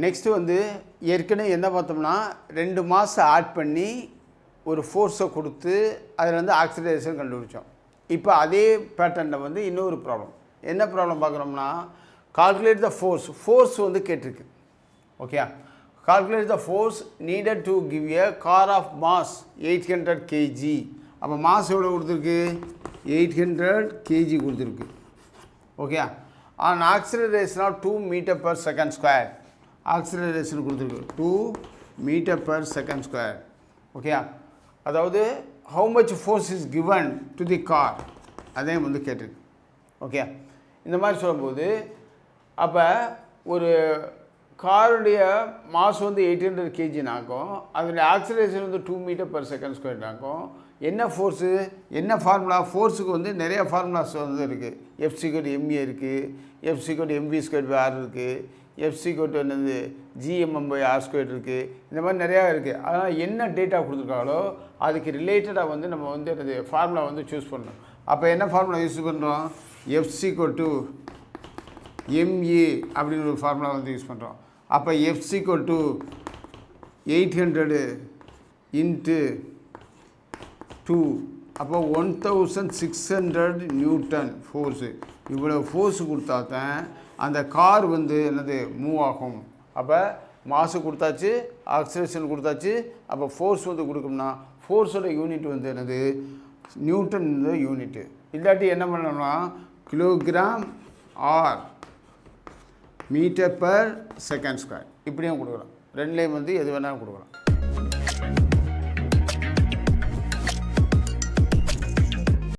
Next வந்து ஏற்கனவே என்ன பார்த்தோம்னா 2 மாஸ் ஆட் பண்ணி ஒரு ஃபோர்ஸை கொடுத்து அதில் வந்து ஆக்சிலரேஷன் கண்டுபிடிச்சோம். இப்போ அதே பேட்டர்னில் வந்து இன்னொரு ப்ராப்ளம். என்ன ப்ராப்ளம் பார்க்குறோம்னா கால்குலேட் த ஃபோர்ஸ் வந்து கேட்டிருக்கு. Okay, calculate the force needed to give a car of mass 800 kg. அப்போ மாஸ் எவ்வளோ கொடுத்துருக்கு? 800 kg கொடுத்துருக்கு. Okay, and acceleration of 2 m/s². Acceleration கொடுத்துருக்கு 2 m/s². ஓகே, அதாவது how much force is given to the car அதே வந்து கேட்டிருக்கு. ஓகே, இந்த மாதிரி சொல்லும்போது அப்போ ஒரு காருடைய மாஸ் வந்து 800 kgனாக்கும் அதனுடைய ஆக்சிலரேஷன் வந்து 2 m/s². என்ன ஃபோர்ஸு, என்ன ஃபார்முலா? ஃபோர்ஸுக்கு வந்து நிறைய ஃபார்முலாஸ் வந்து இருக்குது. F=ma இருக்குது, F=mv²r இருக்குது, F=என்னது gmm/r² இருக்குது. இந்த மாதிரி நிறையா இருக்குது. அதனால் என்ன டேட்டா கொடுத்துருக்காங்களோ அதுக்கு ரிலேட்டடாக வந்து நம்ம வந்து என்னது ஃபார்முலா வந்து சூஸ் பண்ணணும். அப்போ என்ன ஃபார்முலா யூஸ் பண்ணுறோம்? F=ma அப்படின்னு ஒரு ஃபார்முலா வந்து யூஸ் பண்ணுறோம். அப்போ F=800 × 2 அப்போ 1600 நியூட்டன் ஃபோர்ஸு. இவ்வளோ ஃபோர்ஸு கொடுத்தா தான் அந்த கார் வந்து என்னது மூவ் ஆகும். அப்போ மாசு கொடுத்தாச்சு, ஆக்சிலரேஷன் கொடுத்தாச்சு. அப்போ ஃபோர்ஸ் வந்து கொடுக்கணும்னா ஃபோர்ஸோட யூனிட் வந்து என்னது நியூட்டன் யூனிட்டு. இல்லாட்டி என்ன பண்ணணும்னா கிலோகிராம் ஆர் m/s² இப்படியும் கொடுக்கலாம். ரெண்டுலேயும் வந்து எது வேணாலும் கொடுக்கலாம்.